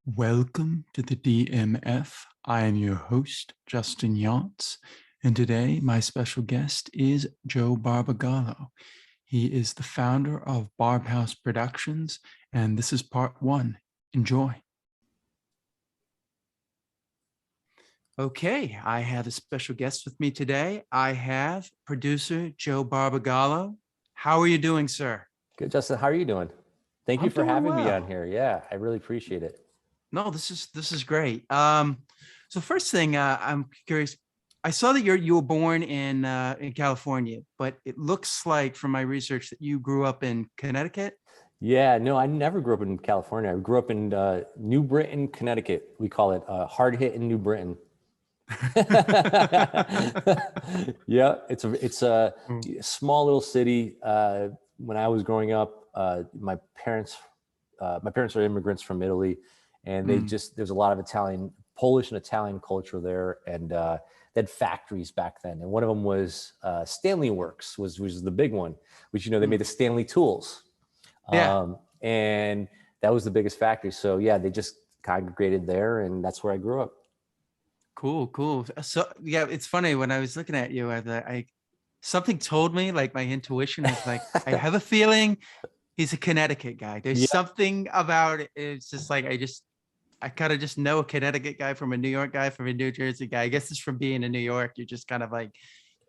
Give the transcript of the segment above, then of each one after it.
Welcome to the DMF. I am your host, Justin Yachts, and today my special guest is Joe Barbagallo. He is the founder of Barbhouse Productions, and this is part one. Enjoy. Okay, I have a special guest with me today. I have producer Joe Barbagallo. How are you doing, sir? Good, Justin. How are you doing? Thank you I'm for doing having me on well. here. Yeah, I really appreciate it. No, this is great. So first thing, I'm curious. I saw that you were born in California, but it looks like from my research that you grew up in Connecticut. Yeah, no, I never grew up in California. I grew up in New Britain, Connecticut. We call it hard hit in New Britain. Yeah, it's a small little city. When I was growing up, my parents are immigrants from Italy, and Mm, there's a lot of Polish and Italian culture there, and they had factories back then. And one of them was Stanley Works, was the big one, which they made mm. the Stanley tools, Yeah, and that was the biggest factory. So yeah, they just congregated there, and that's where I grew up. cool, cool. So yeah, it's funny when I was looking at you, I something told me, like my intuition was like, I have a feeling he's a Connecticut guy. There's Yeah, something about it. It's just like I kind of just know a Connecticut guy from a New York guy from a New Jersey guy. I guess it's from being in New York. You're just kind of like,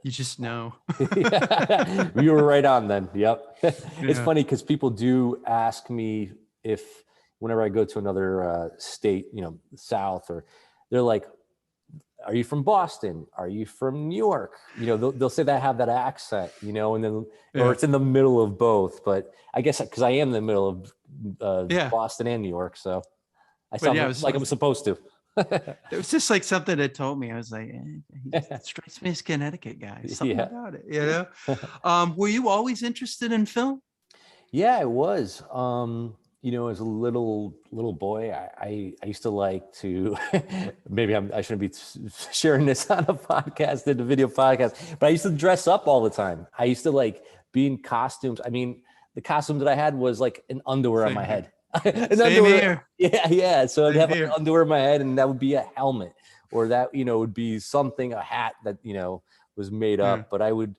you just know. yeah, you were right on then. Yep. It's Yeah. funny because people do ask me if whenever I go to another state, South, or they're like, "Are you from Boston? Are you from New York?" They'll say that I have that accent, and then or Yeah. it's in the middle of both. But I guess because I am in the middle of Yeah. Boston and New York, so I But yeah, sound like I'm supposed to. it was just like something that told me. I was like, he strikes me as Connecticut guy. Something Yeah. about it, you know? Were you always interested in film? Yeah, it was. As a little boy, I used to like to. Maybe I shouldn't be sharing this on a podcast, in a video podcast, but I used to dress up all the time. I used to like be in costumes. I mean, the costume that I had was like an underwear on Same my here. head, an Same underwear. here. Yeah, yeah. So I'd Same have like here. underwear on my head, and that would be a helmet, or that would be something, a hat that was made Yeah. up. But I would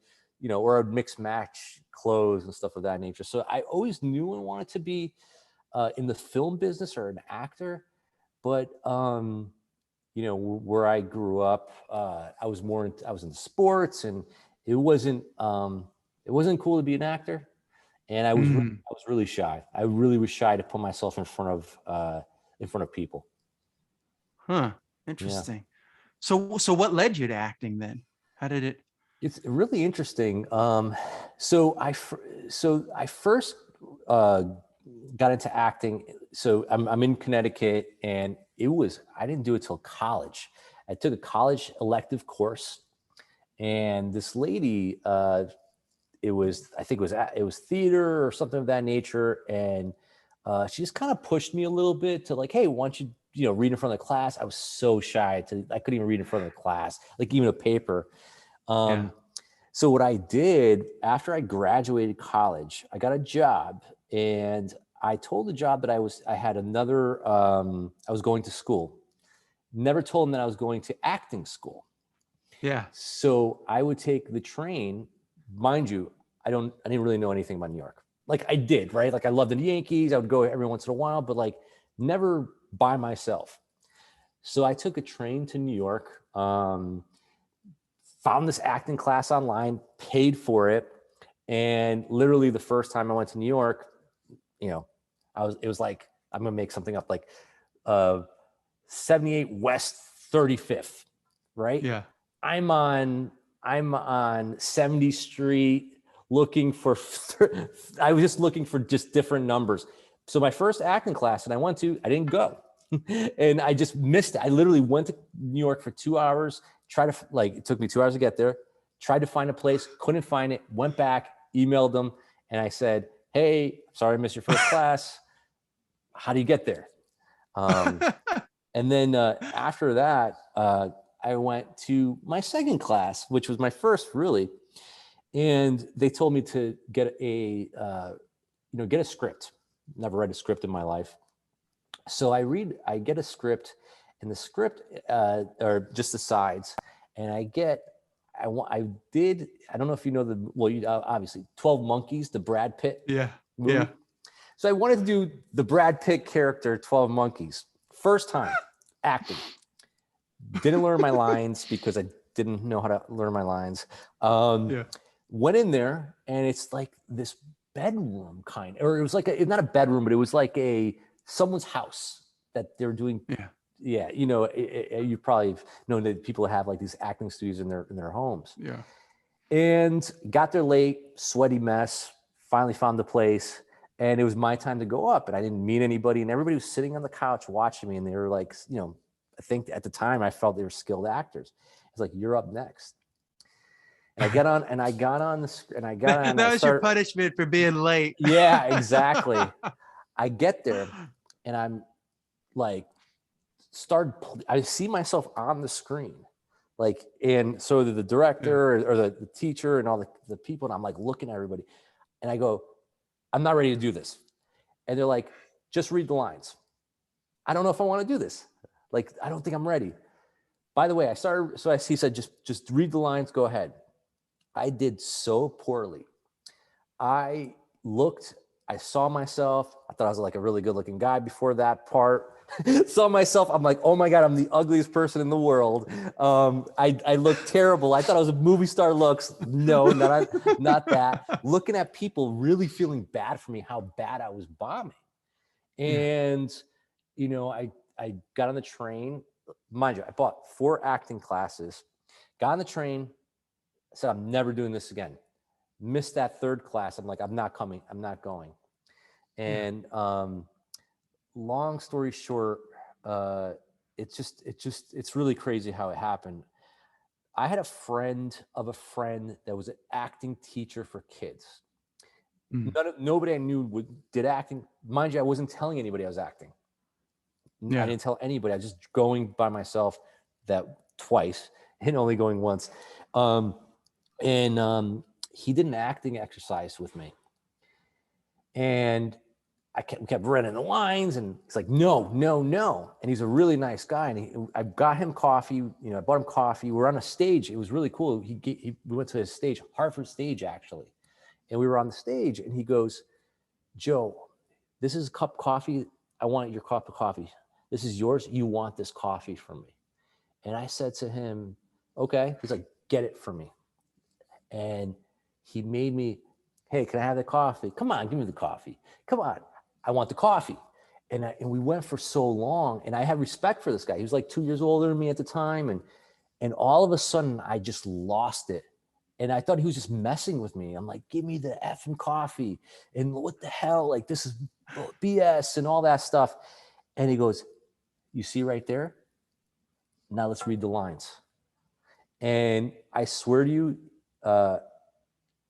or I'd mix match clothes and stuff of that nature. So I always knew I wanted to be in the film business or an actor, but where I grew up, I was in sports, and it wasn't it wasn't cool to be an actor, and Mm. I was really shy. I really was shy to put myself in front of people. Huh. Yeah. Interesting. So what led you to acting then? How did it? It's really interesting. So I first uh, got into acting. So I'm in Connecticut, and I didn't do it till college. I took a college elective course, and this lady, I think it was theater or something of that nature, and she just kind of pushed me a little bit to like, hey, why don't you read in front of the class? I was so shy I couldn't even read in front of the class, like even a paper. Yeah. Um, so what I did after I graduated college, I got a job, and I told the job that I was going to school. Never told them that I was going to acting school. Yeah. So I would take the train, mind you, I didn't really know anything about New York. Like I did, right? Like I loved the Yankees. I would go every once in a while, but like never by myself. So I took a train to New York. Found this acting class online, paid for it, and literally the first time I went to New York, you know, it was like I'm gonna make something up, like uh, 78 West 35th, right? Yeah. I'm on I'm on 70th Street looking for. I was just looking for just different numbers. So my first acting class that I didn't go, and I just missed it. I literally went to New York for 2 hours. It took me 2 hours to get there. Tried to find a place, couldn't find it. Went back, emailed them, and I said, "Hey, sorry I missed your first class. How do you get there?" Um, and then after that, I went to my second class, which was my first really, and they told me to get a script. Never read a script in my life, So I get a script, and the script, or just the sides, and I don't know if you know you obviously 12 Monkeys, the Brad Pitt Yeah. movie. Yeah. So I wanted to do the Brad Pitt character, 12 Monkeys. First time acting. Didn't learn my lines because I didn't know how to learn my lines. Yeah. Went in there, and it's like this bedroom or it was like not a bedroom, but it was like someone's house that they're doing. Yeah. Yeah, you probably know that people have like these acting studios in their homes. Yeah. And got there late, sweaty mess. Finally found the place, and it was my time to go up. And I didn't meet anybody, and everybody was sitting on the couch watching me, and they were like, I think at the time I felt they were skilled actors. It's like, you're up next. And I got on That was your punishment for being late. Yeah, exactly. I get there, and I'm like, I see myself on the screen, like, and so the director or the teacher and all the people, and I'm like looking at everybody, and I go, I'm not ready to do this. And they're like, just read the lines. I don't know if I want to do this. Like, I don't think I'm ready. By the way, he said, just read the lines, go ahead. I did so poorly. I saw myself. I thought I was like a really good looking guy before that part. Saw myself. I'm like, oh my God, I'm the ugliest person in the world. I look terrible. I thought I was a movie star looks. No, not that. Looking at people really feeling bad for me, how bad I was bombing. And, I got on the train. Mind you, I bought 4 acting classes, got on the train, said, I'm never doing this again. Missed that 3rd class. I'm like, I'm not coming. I'm not going. And long story short, it's really crazy how it happened. I had a friend of a friend that was an acting teacher for kids. Nobody I knew did acting. Mind you, I wasn't telling anybody I was acting. I didn't tell anybody. I was just going by myself that twice and only going once. He did an acting exercise with me. And I kept running the lines, and he's like, no. And he's a really nice guy. And I got him coffee, I bought him coffee. We're on a stage. It was really cool. We went to his stage, Hartford stage, actually. And we were on the stage, and he goes, Joe, this is a cup of coffee. I want your cup of coffee. This is yours. You want this coffee from me. And I said to him, okay. He's like, get it for me. And he made me, hey, can I have the coffee? Come on, give me the coffee. Come on, I want the coffee. And we went for so long, and I had respect for this guy. He was like 2 years older than me at the time. And all of a sudden, I just lost it. And I thought he was just messing with me. I'm like, give me the effing coffee. And what the hell? Like, this is BS and all that stuff. And he goes, you see right there? Now let's read the lines. And I swear to you,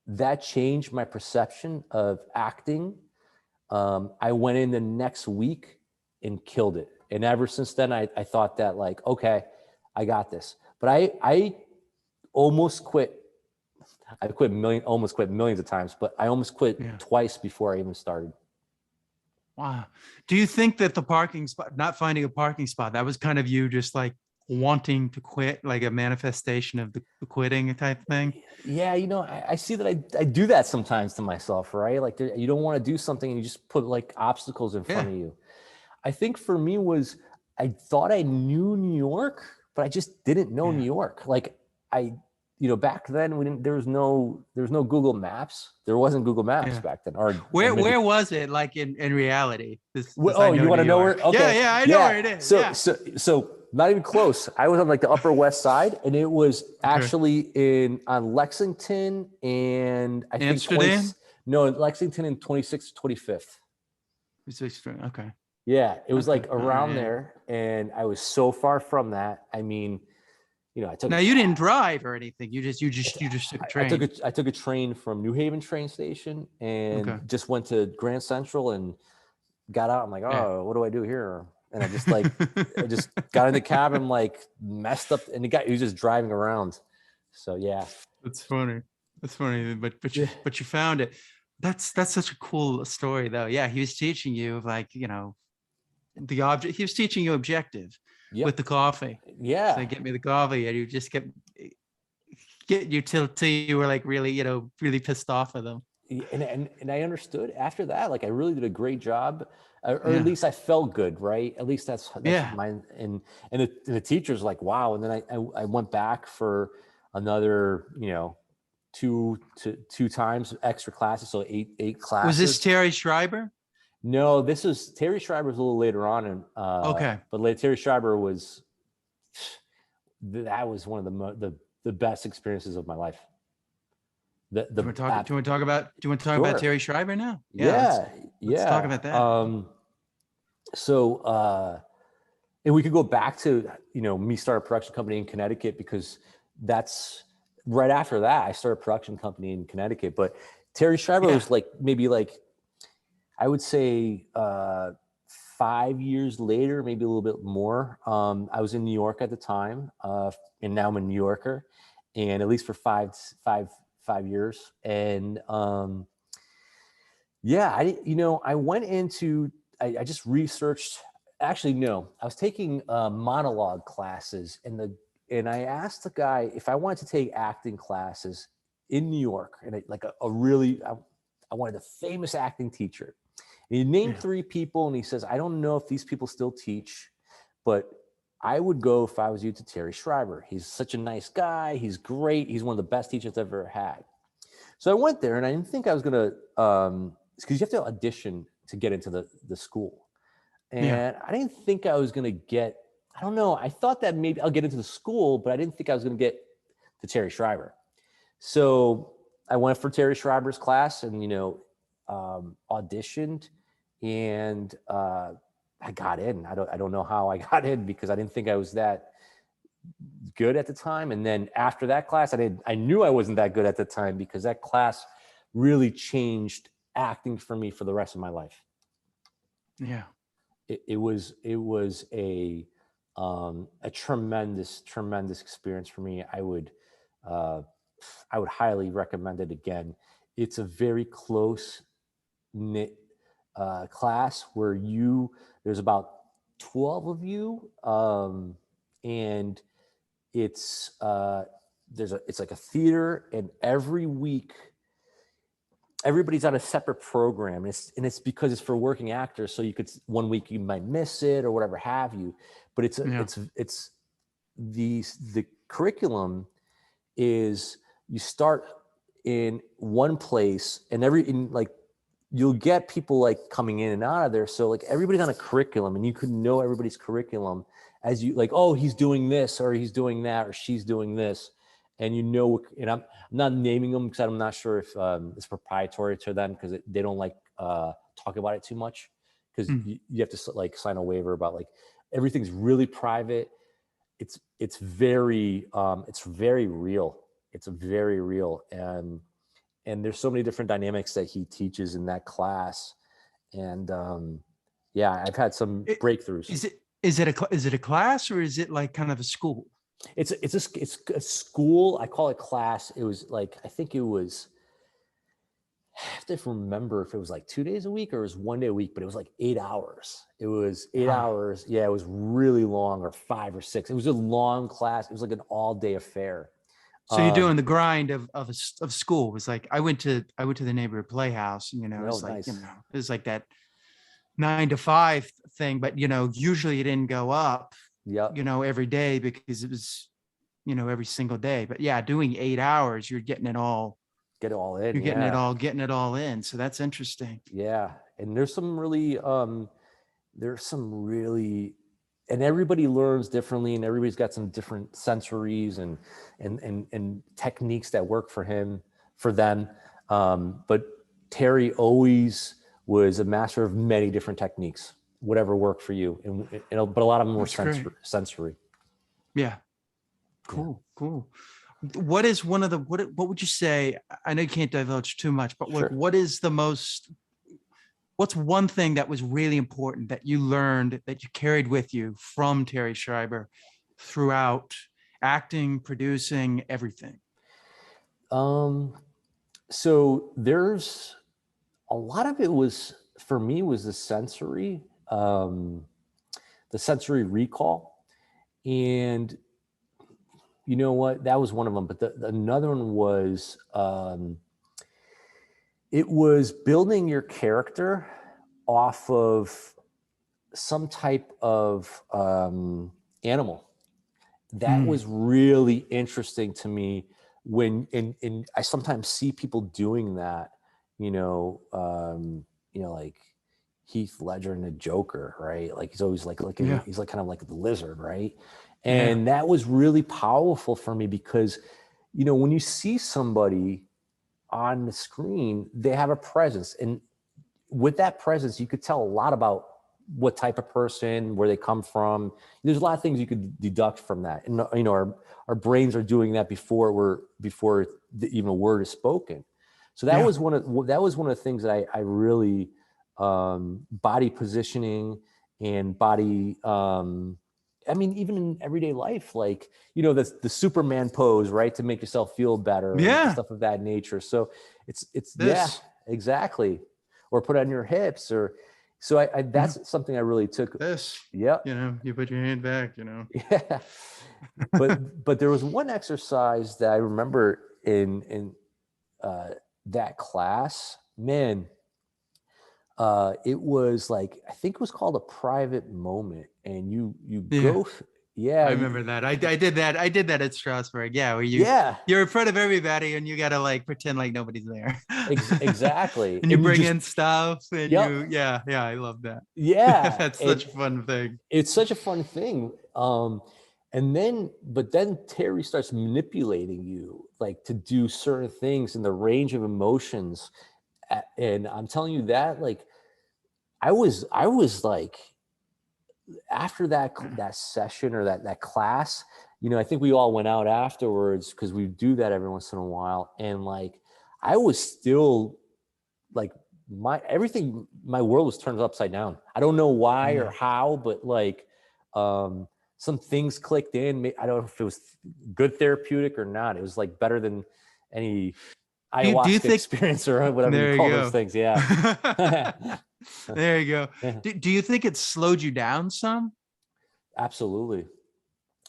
that changed my perception of acting. I went in the next week and killed it. And ever since then, I thought that, like, okay, I got this. But I almost quit. I almost quit millions of times, but I almost quit twice before I even started. Wow. Do you think that the parking spot, not finding a parking spot, that was kind of you just like wanting to quit, like a manifestation of the quitting type thing? Yeah, I see that I do that sometimes to myself, right? Like, you don't want to do something and you just put like obstacles in front of you. I think for me I thought I knew New York, but I just didn't know New York. Like, back then there was no Google Maps. There wasn't Google Maps back then. Or where was it, like in reality? You want to know where? Okay. Yeah, I know where it is. So not even close. I was on like the Upper West Side, and it was actually on Lexington and I think Amsterdam. Lexington and 26th, 25th. Okay. Yeah, it was like around there, and I was so far from that. I mean, I took. Now, you didn't drive or anything. You just took a train. I took a train from New Haven train station and just went to Grand Central and got out. I'm like, what do I do here? And I just I just got in the cab and like messed up. And he was just driving around. So yeah, that's funny. But you found it. That's such a cool story, though. Yeah, he was teaching you, like, the object. He was teaching you objective with Yep. the coffee. Yeah. So get me the coffee, and you just kept getting you till you were like really, really pissed off with them. And I understood after that, like I really did a great job, or at Yeah. least I felt good, right? At least that's Yeah. mine. And the teacher's like, wow. And then I went back for another, two times extra classes, so eight Was this classes. Terry Schreiber? No, this was Terry Schreiber was a little later on, and Okay. but Terry Schreiber was that was one of the best experiences of my life. Do you want to talk about Sure. Terry Schreiber now? Yeah, Let's talk about that. So and we could go back to me start a production company in Connecticut, because that's right after that I started a production company in Connecticut. But Terry Schreiber was maybe I would say 5 years later, maybe a little bit more. I was in New York at the time, and now I'm a New Yorker, and at least for five years. And I went into, I just researched. Actually, no, I was taking monologue classes, and I asked the guy if I wanted to take acting classes in New York, and I wanted a famous acting teacher. And he named 3 people, and he says, I don't know if these people still teach, but I would go if I was you to Terry Schreiber. He's such a nice guy. He's great. He's one of the best teachers I've ever had. So I went there, and I didn't think I was going to, because you have to audition to get into the school. And I didn't think I was going to get, I don't know. I thought that maybe I'll get into the school, but I didn't think I was going to get to Terry Schreiber. So I went for Terry Schreiber's class and, auditioned, and I got in. I don't know how I got in, because I didn't think I was that good at the time. And then after that class, I knew I wasn't that good at the time, because that class really changed acting for me for the rest of my life. Yeah. It was a tremendous experience for me. I would highly recommend it again. It's a very close knit class where there's about 12 of you, and it's like a theater, and every week everybody's on a separate program, and it's because it's for working actors. So one week you might miss it or whatever have you, but it's the curriculum is, you start in one place, and you'll get people coming in and out of there. So everybody's on a curriculum, and you could know everybody's curriculum as you oh, he's doing this, or he's doing that, or she's doing this. And and I'm not naming them because I'm not sure if it's proprietary to them, because they don't talk about it too much, because you have to sign a waiver about everything's really private. It's very real. It's very real, and there's so many different dynamics that he teaches in that class, and I've had some breakthroughs. Is it a class, or is it kind of a school? It's a school. I call it class. It was I think it was, I have to remember if it was 2 days a week or it was 1 day a week, but it was 8 hours. It was 8 hours. Yeah, it was really long, or 5 or 6. It was a long class. It was an all-day affair. So you're doing the grind of school. It was I went to the neighborhood playhouse, and it was nice. it was that 9 to 5 thing, but usually it didn't go up every day, because it was every single day. But yeah, doing 8 hours, you're getting it all in. You're getting it all in. So that's interesting. Yeah. And there's some really and everybody learns differently, and everybody's got some different sensories and techniques that work for them. But Terry always was a master of many different techniques, whatever worked for you. But a lot of them were sensory. Yeah. Cool. Yeah. Cool. What is one of the, what would you say? I know you can't divulge too much, but Sure. what's one thing that was really important that you learned, that you carried with you from Terry Schreiber throughout acting, producing, everything? So there's a lot of it was, for me, was the sensory. the sensory recall. And you know what? That was one of them. But another one was, it was building your character off of some type of animal. That was really interesting to me when, and I sometimes see people doing that, like Heath Ledger in the Joker, right? Like he's always like looking, Yeah. he's like kind of like the lizard, right? And that was really powerful for me because, when you see somebody on the screen, they have a presence. And with that presence, you could tell a lot about what type of person, where they come from. There's a lot of things you could deduct from that. And, our brains are doing that before even a word is spoken. So that was one of the things that I really, body positioning and body, even in everyday life, like, the Superman pose, right? To make yourself feel better and stuff of that nature. So it's this. Exactly. Or put on your hips so I that's something I really took. This. Yeah. You put your hand back, Yeah. But there was one exercise that I remember in that class, man. It was like, I think it was called a private moment, and you go, I remember that. I did that. I did that at Strasbourg. Yeah, where you're in front of everybody and you gotta like pretend like nobody's there. Exactly. And you bring in stuff and I love that. Yeah. That's such a fun thing. It's such a fun thing. But then Terry starts manipulating you, like, to do certain things in the range of emotions. And I'm telling you that, like, I was like, after that session or that class, I think we all went out afterwards because we do that every once in a while. And like, I was still like, my world was turned upside down. I don't know why or how, but like, some things clicked in. I don't know if it was good therapeutic or not. It was like better than any ayahuasca experience or whatever you call those things. Yeah. There you go. Yeah. Do you think it slowed you down some? Absolutely.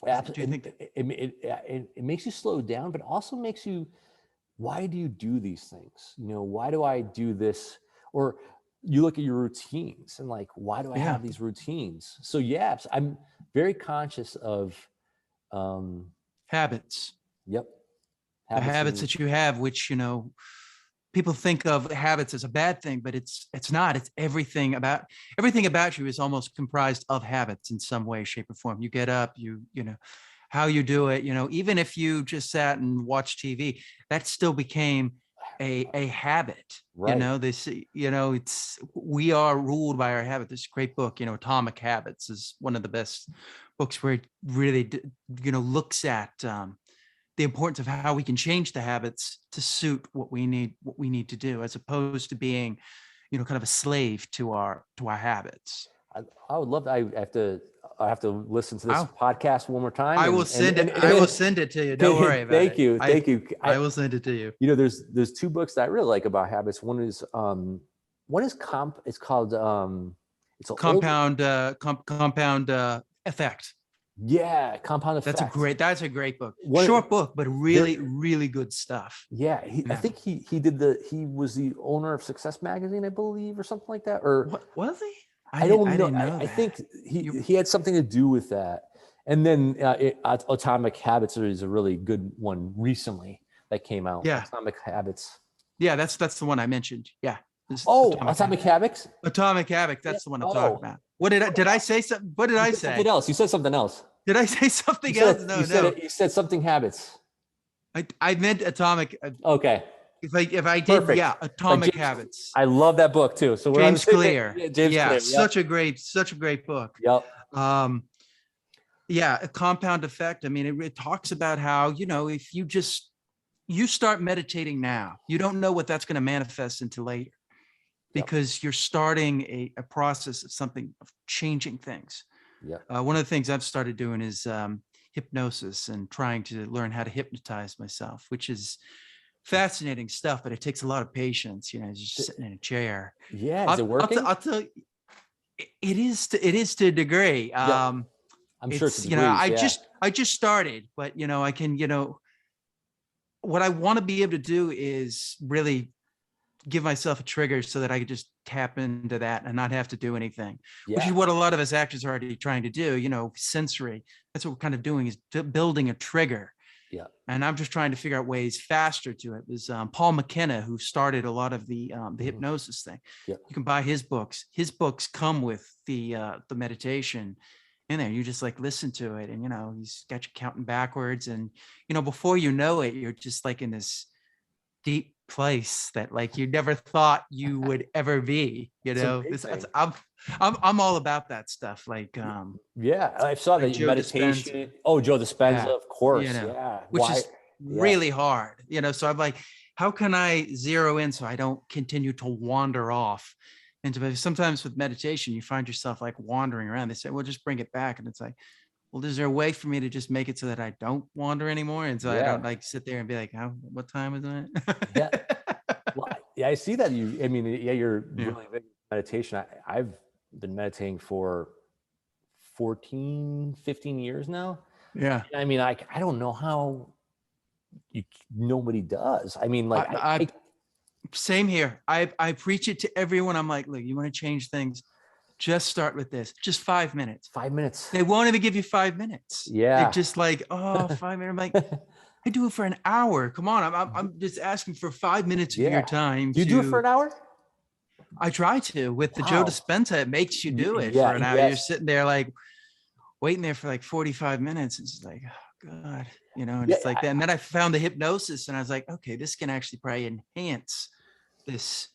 Do you think it makes you slow down, but also makes you, why do you do these things? Why do I do this? Or you look at your routines and like, why do I have these routines? So I'm very conscious of habits. Yep. The habits that you have, which, people think of habits as a bad thing, but it's not. It's everything about you is almost comprised of habits in some way, shape, or form. You get up, how you do it, even if you just sat and watched TV, that still became a habit. Right. We are ruled by our habit. This great book, Atomic Habits, is one of the best books where it really, looks at the importance of how we can change the habits to suit what we need to do, as opposed to being, kind of a slave to our habits. I would love to, I have to listen to this podcast one more time. I will send it to you. Don't worry about it. Thank you. I will send it to you. There's two books that I really like about habits. One is it's called Compound Effect. Yeah, Compound Effect. That's a great book. Short book, but really, really good stuff. Yeah, I think he was the owner of Success Magazine, I believe, or something like that. Or what was he? I don't know. I think he had something to do with that. And then Atomic Habits is a really good one recently that came out. Yeah, Atomic Habits. Yeah, that's the one I mentioned. Yeah. Atomic Habits. Atomic Habits. That's the one I'm talking about. What did I say? What did I say? Something else. You said something else. Did I say something else? No. You said something habits. I meant Atomic. Okay. If I did, perfect. Atomic Habits. I love that book too. So James Clear. James Clear. Yep. Such a great book. Yep. A Compound Effect. I mean, it talks about how, if you start meditating now, you don't know what that's going to manifest into later, because you're starting a process of changing things. Yeah. One of the things I've started doing is hypnosis and trying to learn how to hypnotize myself, which is fascinating stuff, but it takes a lot of patience. Just sitting in a chair. Yeah, is it working? I'll tell you, it is to a degree. Yeah, I'm sure to It's, you know, degrees. Yeah. I just started, but you know, I can, you know, what I want to be able to do is really give myself a trigger so that I could just tap into that and not have to do anything, which is Yeah. what a lot of us actors are already trying to do, you know, sensory. That's what we're kind of doing, is building a trigger. Yeah. And I'm just trying to figure out ways faster to it. It was Paul McKenna who started a lot of the Mhm. hypnosis thing. Yeah. You can buy his books. His books come with the meditation in there. You just like listen to it, and you know he's got you counting backwards, and you know before you know it, you're just like in this deep place that like you never thought you would ever be. You It's know, amazing. I'm all about that stuff. Yeah, I saw Like that Joe Dispenza. meditation. Oh, Joe Dispenza, Yeah, of you course. know, Yeah. which Why? is Yeah. really hard, you know. So I'm like, how can I zero in so I don't continue to wander off into, sometimes with meditation, you find yourself like wandering around. They say, well, just bring it back. And it's like, well, is there a way for me to just make it so that I don't wander anymore? And so I Yeah. don't like sit there and be like, how, what time is Yeah. it? Well, yeah, I see that I mean, yeah, you're Yeah. really big in meditation. I've been meditating for 14, 15 years now. Yeah. I mean, I don't know how nobody does. I mean, like, I same here. I preach it to everyone. I'm like, look, you want to change things? Just start with this. Just 5 minutes. 5 minutes. They won't even give you 5 minutes. They're Yeah. just like, oh, 5 minutes. I'm like, I do it for an hour. Come on. I'm just asking for 5 minutes of your Yeah. time Do you do it for to, an hour? I try to. With the Joe Wow. Dispenza, it makes you do it for Yeah. an hour. You're Yes. sitting there like waiting there for like 45 minutes. It's like, oh God, you know, and Yeah. it's like that. And then I found the hypnosis and I was like, okay, this can actually probably enhance this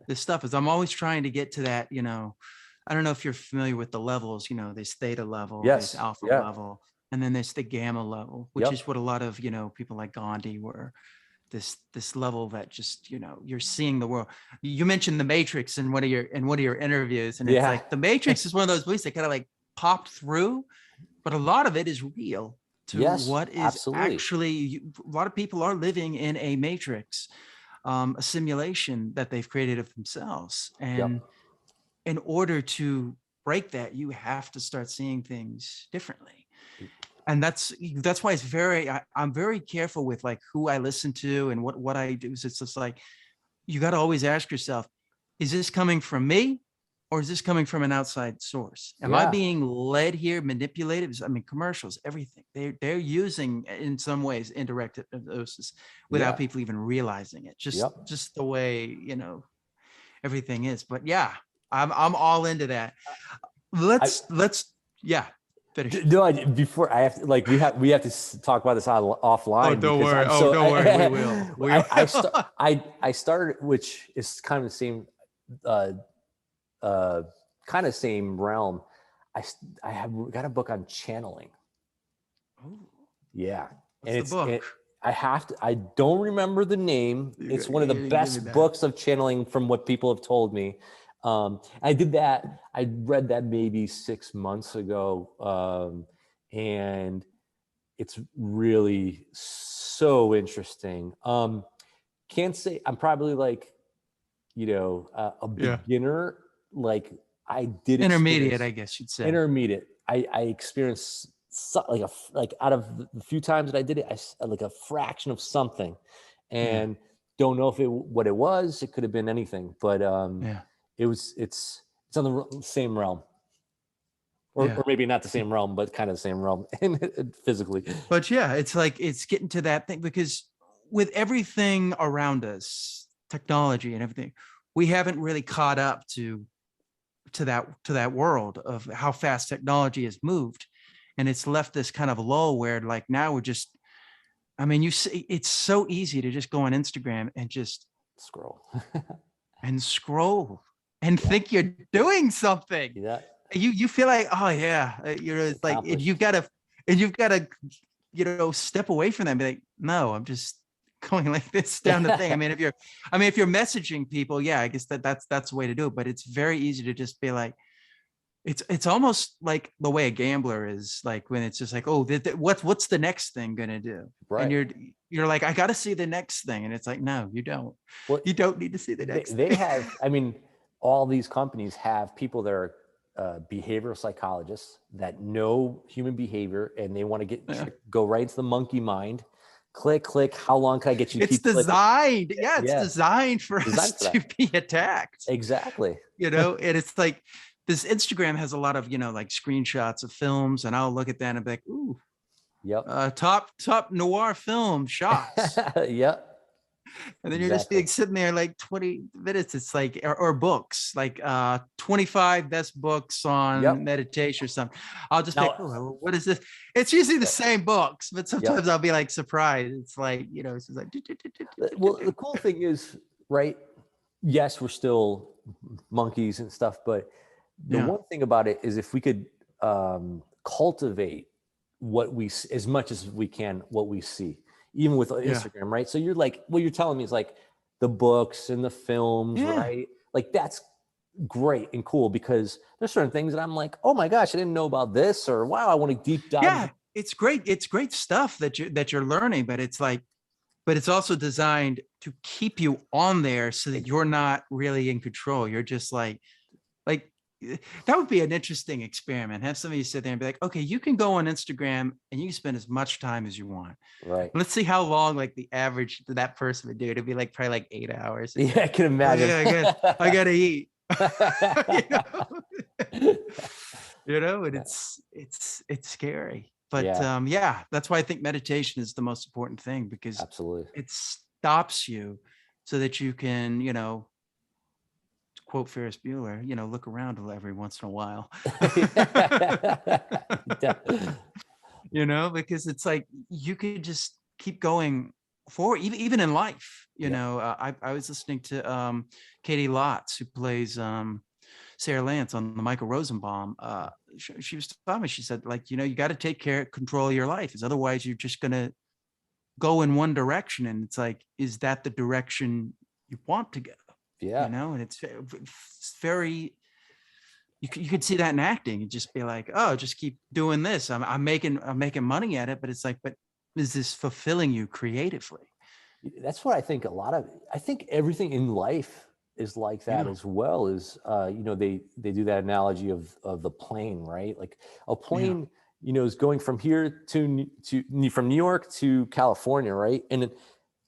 this stuff. Is I'm always trying to get to that, you know. I don't know if you're familiar with the levels, you know, there's theta level, there's Yes. alpha Yeah. level, and then there's the gamma level, which is Yep. what a lot of, you know, people like Gandhi were. This level that just, you know, you're seeing the world. You mentioned the Matrix in one of your interviews, and it's Yeah. like the Matrix is one of those movies that kind of like popped through, but a lot of it is real to Yes. what is Absolutely. actually, a lot of people are living in a matrix, a simulation that they've created of themselves. And Yep. in order to break that, you have to start seeing things differently. And that's why it's I'm very careful with like who I listen to and what I do. Is it's just like, you got to always ask yourself, is this coming from me or is this coming from an outside source? Am I Yeah. being led here, manipulated? I mean, commercials, everything. They're using in some ways indirect hypnosis without Yeah. people even realizing it. Yep. Just the way, you know, everything is. But yeah, I'm all into that. Let's yeah, finish. No, before I have to, like, we have to talk about this Oh, offline don't because worry. I'm Oh, so don't worry. We will. We will. I started, which is kind of the same uh kind of same realm. I have got a book on channeling. Ooh, Yeah. what's the book? I don't remember the name. It's one of the You give me best that. books of channeling from what people have told me. I did that. I read that maybe 6 months ago. And it's really so interesting. Can't say I'm probably like, a Yeah. beginner. Like, I did Intermediate, experience I guess you'd say. intermediate. I experienced like out of the few times that I did it, like a fraction of something, Yeah. and don't know if what it was. It could have been anything, but Yeah. it's on the same realm, Yeah. or maybe not the same realm, but kind of the same realm physically. But yeah, it's like it's getting to that thing because with everything around us, technology and everything, we haven't really caught up to that world of how fast technology has moved. And it's left this kind of lull where like now we're just, I mean, you see, it's so easy to just go on Instagram and just Scroll. scroll and think you're doing something. Yeah. You feel like, oh yeah, you're like, and you've got to, you know, step away from that and be like, no, I'm just going like this down the thing. I mean, if you're messaging people, yeah, I guess that's the way to do it. But it's very easy to just be like, it's almost like the way a gambler is, like when it's just like, oh, what's the next thing gonna do? Right. And you're like, I got to see the next thing, and it's like, no, you don't. Well, You don't need to see the next they thing. have. I mean, all these companies have people that are behavioral psychologists that know human behavior, and they want to Yeah. go right into the monkey mind. Click. How long can I get you to It's keep clicking? designed. Yeah, it's Yeah, designed for designed us for to that. be attacked. Exactly. And it's like this Instagram has a lot of, like screenshots of films, and I'll look at that and be like, ooh, Yep. top noir film shots. Yep. And then you're just Exactly. being sitting there like 20 minutes. It's like, or books, like 25 best books on Yep. meditation or something. I'll just pick, Now, oh, what is this? It's usually the same books, but yep. sometimes I'll be like surprised. It's like, it's just like, Well, the cool thing is, right? Yes, we're still monkeys and stuff, but the yeah, one thing about it is if we could cultivate as much as we can, what we see, even with yeah, Instagram, right? So you're like, what you're telling me is like the books and the films, yeah. right? Like that's great and cool, because there's certain things that I'm like, oh my gosh, I didn't know about this, or wow, I want to deep dive Yeah, into. it's great. It's great stuff that you're learning, but it's like, but it's also designed to keep you on there so that you're not really in control. You're just like that would be an interesting experiment. Have somebody sit there and be like, okay, you can go on Instagram and you can spend as much time as you want. Right. Let's see how long like the average that person would do. It'd be like probably like 8 hours. Yeah, I can Oh imagine. yeah, I gotta eat. And it's scary. But Yeah, yeah, that's why I think meditation is the most important thing, because absolutely. it stops you so that you can, to quote Ferris Bueller, look around every once in a while. Because it's like you could just keep going forward, even in life. Yep. I was listening to Katie Lotz, who plays Sarah Lance on the Michael Rosenbaum. She was telling me, she said, like, you got to take control of your life, because otherwise you're just gonna go in one direction, and it's like, is that the direction you want to go? Yeah. And it's very, you could see that in acting and just be like, oh, just keep doing this. I'm making money at it, but it's like, but is this fulfilling you creatively? That's what I think I think everything in life is like that Yeah, as well. Is they do that analogy of the plane, right? Like a yeah, plane, is going from here from New York to California, right? And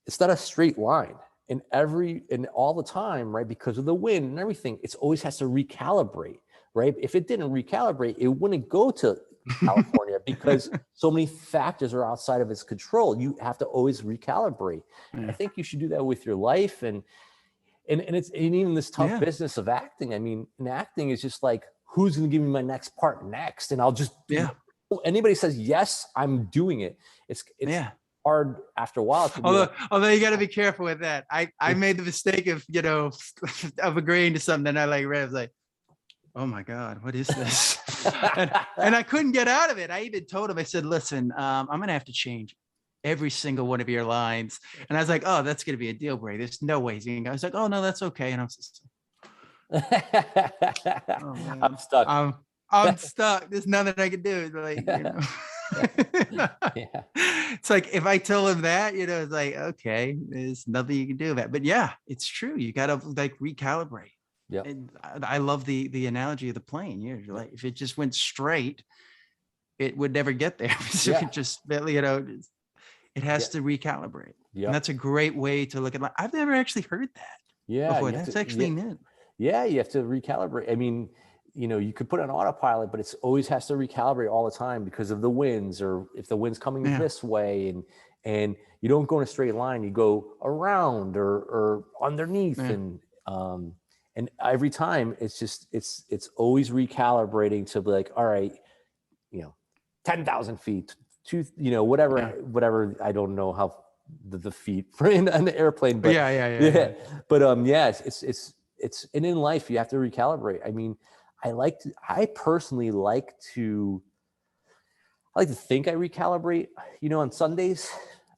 it's not a straight line. And all the time, right? Because of the wind and everything, it's always has to recalibrate, right? If it didn't recalibrate, it wouldn't go to California, because so many factors are outside of its control. You have to always recalibrate. I yeah, think you should do that with your life, and even this tough yeah, business of acting. I mean, in acting is just like, who's going to give me my next part next, and I'll just do. yeah, Anybody says yes, I'm doing it. It's yeah. hard after a while to be Although, like, although you got to be careful with that. I made the mistake of of agreeing to something, and I like read. I was like, oh my God, what is this? and I couldn't get out of it. I even told him, I said, listen, I'm gonna have to change every single one of your lines. And I was like, oh, that's gonna be a deal breaker. There's no way he's gonna go. I was like, oh no, that's okay. And I was just, oh I'm man, stuck. I'm stuck. There's nothing I can do. Like, Yeah. It's like if I tell him that, it's like, okay, there's nothing you can do about it. But yeah, it's true. You gotta like recalibrate. Yep. And I love the analogy of the plane. You're Yep. like, if it just went straight, it would never get there. So Yeah. it just, it Yeah. has to recalibrate. And Yep. that's a great way to look at life. I've never actually heard that Yeah. before. You have That's to. Yeah. actually new. Yeah. You have to recalibrate. I mean, you could put it on autopilot, but it's always has to recalibrate all the time because of the winds, or if the wind's coming Yeah. this way, and you don't go in a straight line, you go around or underneath, Yeah. and every time it's always recalibrating to be like, all right, 10,000 feet, whatever, Yeah. I don't know how the feet for in an airplane, but Yeah. but yes, it's and in life you have to recalibrate. I mean, I personally like to think I recalibrate, on Sundays,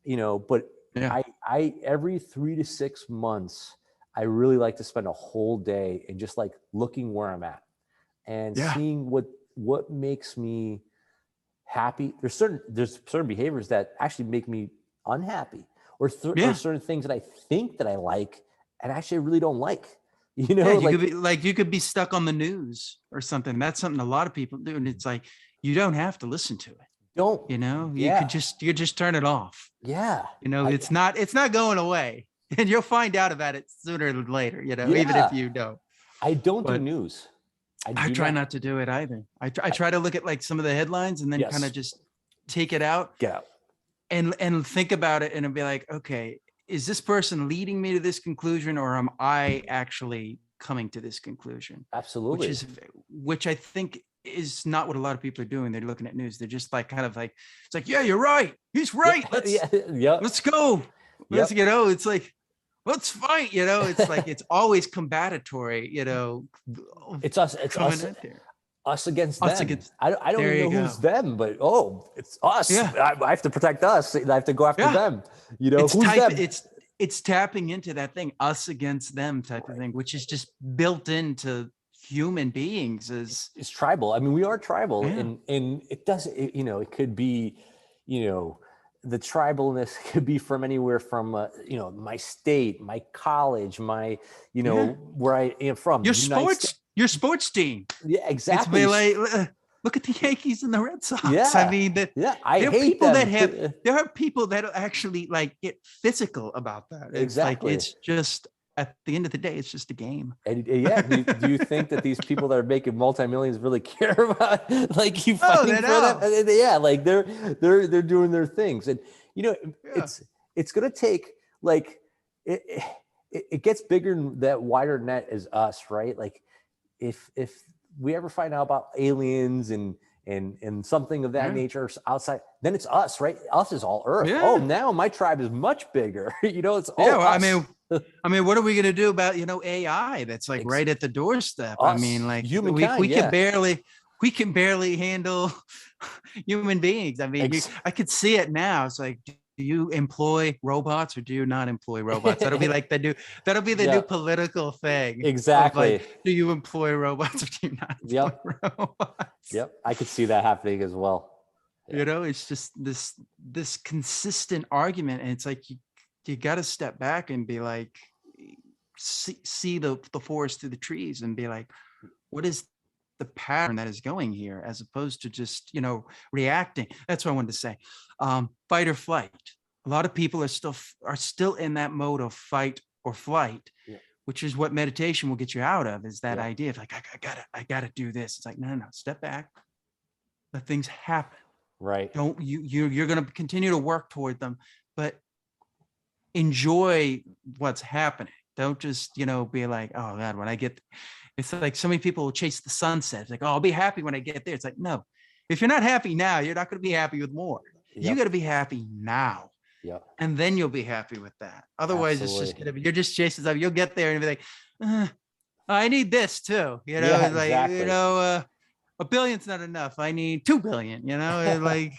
but Yeah. I every 3 to 6 months, I really like to spend a whole day and just like looking where I'm at and Yeah. seeing what makes me happy. There's certain behaviors that actually make me unhappy, or Yeah. certain things that I think that I like and actually I really don't like. You Yeah, know, you like, could be like you could be stuck on the news or something. That's something a lot of people do, and it's like you don't have to listen to it. don't, You know, yeah, you could just turn it off. yeah, You know, I, it's not going away, and you'll find out about it sooner or later. You know, even if yeah, you don't. I don't do But news. I I do try not. not to do it either. I try to look at like some of the headlines and then kind of Yes, just take it out get out. and think about it and be like, okay, is this person leading me to this conclusion, or am I actually coming to this conclusion? Absolutely. Which I think is not what a lot of people are doing. They're looking at news. They're just like kind of like, it's like, yeah, you're right. He's Yeah, right. yeah, yep, Let's go. Let's, yep. you know, it's like, let's fight, you know, it's like, it's always combatatory, you know, It's us. It's coming us. in there. Us against Us them. against, I don't there even you know go. who's them, but oh, it's us. Yeah. I have to protect us. I have to go after Yeah. them. You know, who's them? It's tapping into that thing, us against them type of thing, which is just built into human beings is It's tribal. I mean, we are tribal, yeah. and it doesn't. You know, it could be, you know, the tribalness could be from anywhere from you know, my state, my college, my, you know, where I am from. Your sports team. Yeah, It's exactly. be like, look at the Yankees and the Red Sox. Yeah. I mean, I there are hate people them. there are people that actually like get physical about that. It's Exactly. like, it's just, at the end of the day, it's just a game. And yeah, do you think that these people that are making multi-millions really care about like you Oh, fighting they for know. them? Yeah, like they're doing their things, and you know, Yeah. it's gonna take like it gets bigger than that wider net as us, right? Like if we ever find out about aliens and something of that Yeah. nature outside, then it's us, right? Us is all Earth. Yeah. Oh, now my tribe is much bigger. You know, it's all Yeah, well, us. I mean, what are we going to do about, you know, AI that's like right at the doorstep? I Us, mean, like humankind, we yeah. we can barely handle human beings. I mean, I could see it now. It's like, do you employ robots or do you not employ robots? That'll be like that'll be the new political thing. Exactly. Like, do you employ robots or do you not employ robots? Yep. I could see that happening as well. Yeah. You know, it's just this consistent argument. And it's like, you got to step back and be like, see the forest through the trees and be like, what is the pattern that is going here, as opposed to just, you know, reacting. That's what I wanted to say. Fight or flight. A lot of people are still in that mode of fight or flight, which is what meditation will get you out of, is that idea of like, I gotta do this. It's like, no, step back, let things happen. Right. Don't you're going to continue to work toward them, but enjoy what's happening. Don't just, you know, be like, oh God, when I get, it's like so many people will chase the sunset. It's like, oh, I'll be happy when I get there. It's like, no, if you're not happy now, you're not going to be happy with more. You got to be happy now. And then you'll be happy with that. Otherwise, it's just going to be, you're just chasing stuff. You'll get there and be like, I need this too. You know, it's like, you know, $1 billion's not enough. I need 2 billion, you know, like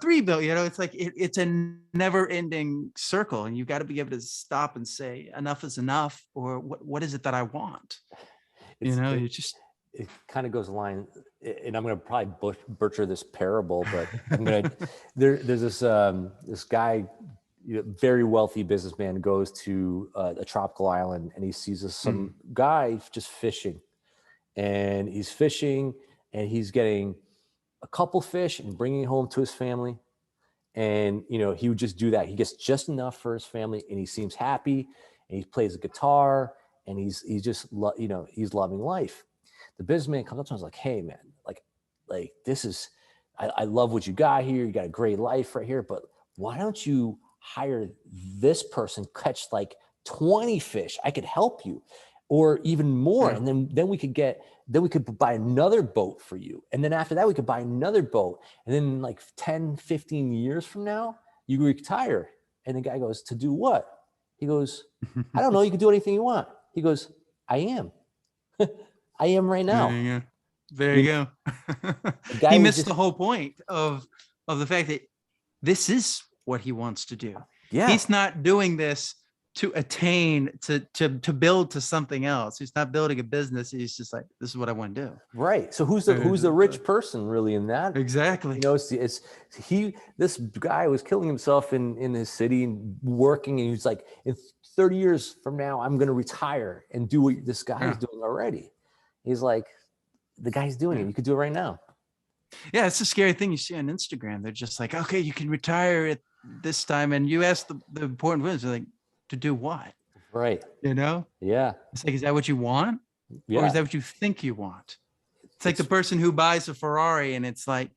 3 billion, you know, it's like, it's a never ending circle. And you've got to be able to stop and say enough is enough, or what is it that I want? You know, it kind of goes line, and I'm going to probably butcher this parable, but I'm going to, there's this guy, you know, very wealthy businessman, goes to a tropical island and he sees some guy just fishing, and he's fishing and he's getting a couple fish and bringing it home to his family. And, you know, he would just do that. He gets just enough for his family and he seems happy and he plays a guitar and he's just, you know, he's loving life. The businessman comes up to him and is like, hey man, like this is, I love what you got here. You got a great life right here, but why don't you hire this person, catch like 20 fish? I could help you, or even more. And then we could buy another boat for you. And then after that, we could buy another boat. And then like 10, 15 years from now, you retire. And the guy goes, to do what? He goes, I don't know. You can do anything you want. He goes, I am. I am right now. There you go. He missed the whole point of the fact that this is what he wants to do. Yeah. He's not doing this to attain to build to something else. He's not building a business. He's just like, this is what I want to do. Right. So who's the rich person really in that? Exactly. You know, this guy was killing himself in his city and working, and he's like, in 30 years from now, I'm going to retire and do what this guy is doing already. He's like, the guy's doing it. You could do it right now. Yeah, it's a scary thing you see on Instagram. They're just like, okay, you can retire at this time, and you ask the important questions, like, to do what? Right. You know? Yeah. It's like, is that what you want? Yeah. Or is that what you think you want? It's like the person who buys a Ferrari, and it's like,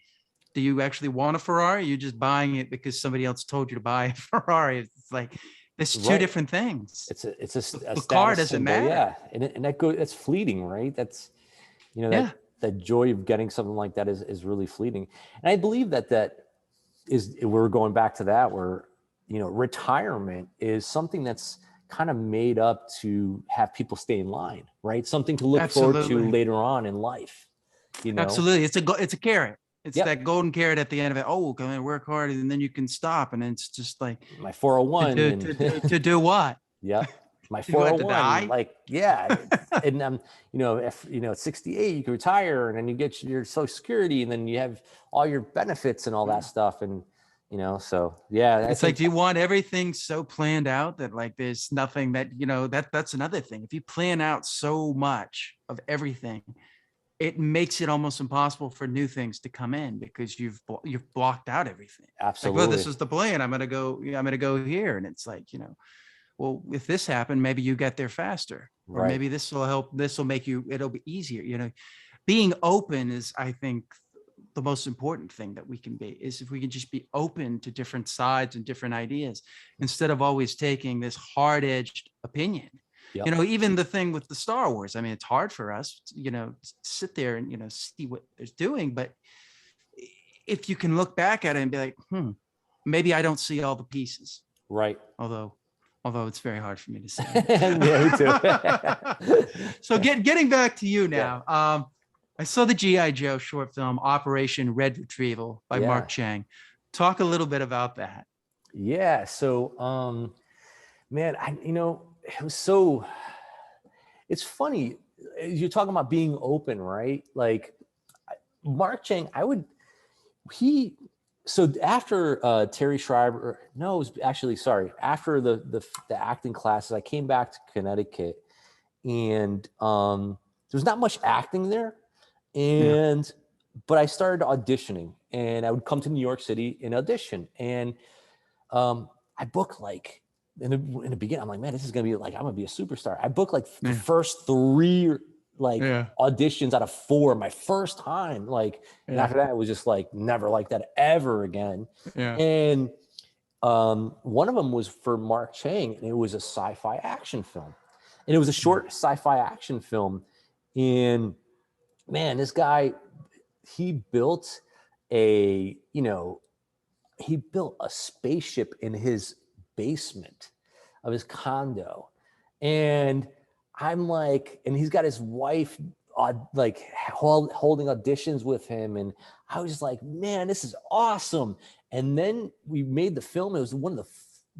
do you actually want a Ferrari? You're just buying it because somebody else told you to buy a Ferrari. It's like, it's two different things. It's a the car doesn't symbol, matter. Yeah. And that's fleeting, right? That's, you know, that joy of getting something like that is really fleeting. And I believe that we're going back to that, where, you know, retirement is something that's kind of made up to have people stay in line, right? Something to look forward to later on in life. You know? Absolutely. It's a carrot. It's that golden carrot at the end of it. Oh, come and work hard, and then you can stop. And it's just like my 401 to do what? Yeah. My 401, like, yeah. And you know, if you know, at 68, you can retire, and then you get your Social Security, and then you have all your benefits and all that stuff. And, you know, so yeah. It's like, do you want everything so planned out that like there's nothing that, you know, that's another thing. If you plan out so much of everything, it makes it almost impossible for new things to come in, because you've blocked out everything. Absolutely. Like, well, this is the plan. I'm gonna go here, and it's like, you know, well, if this happened, maybe you get there faster, or maybe this will help. This will make you. It'll be easier. You know, being open is, I think, the most important thing that we can be, is if we can just be open to different sides and different ideas, instead of always taking this hard-edged opinion. Yep. You know, even the thing with the Star Wars, I mean, it's hard for us, you know, to sit there and, you know, see what they're doing. But if you can look back at it and be like, maybe I don't see all the pieces. Right. Although it's very hard for me to say. Yeah, me too. So getting back to you now, I saw the G.I. Joe short film, Operation Red Retrieval by Mark Chang. Talk a little bit about that. Yeah. So, man, you know, it's funny. You're talking about being open, right? Like Mark Chang, so after Terry Schreiber, no, it was actually, sorry, after the acting classes, I came back to Connecticut, and there's not much acting there. But I started auditioning, and I would come to New York City and audition. And I booked like, in the beginning, I'm like, man, this is going to be like, I'm going to be a superstar. I booked like the first 3 auditions out of 4 my first time. Like, and after that, it was just like, never like that ever again. Yeah. And one of them was for Mark Chang, and it was a sci-fi action film. And it was a short sci-fi action film. And man, this guy, he built a spaceship in his basement of his condo. And I'm like, and he's got his wife like holding auditions with him. And I was just like, man, this is awesome. And then we made the film. It was one of the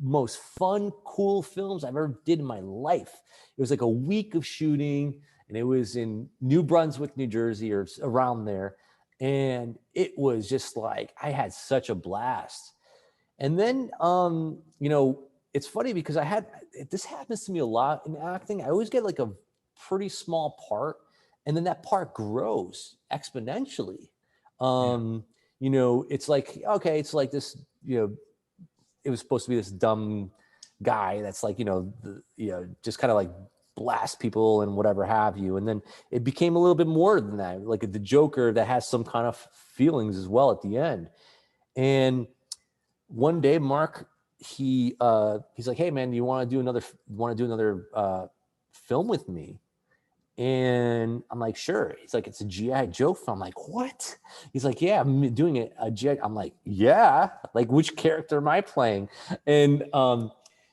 most fun, cool films I've ever did in my life. It was like a week of shooting, and it was in New Brunswick, New Jersey, or around there. And it was just like, I had such a blast. And then, you know, it's funny because this happens to me a lot in acting. I always get like a pretty small part, and then that part grows exponentially. You know, it's like, okay, it's like this, you know, it was supposed to be this dumb guy that's like, you know, just kind of like blast people and whatever have you. And then it became a little bit more than that, like the Joker that has some kind of feelings as well at the end. And one day, Mark, he's like, hey man, you want to do another film with me? And I'm like, sure. He's like, it's a G.I. Joe film. I'm like, what? He's like, yeah, I'm doing it. I'm like, yeah. Like, which character am I playing? And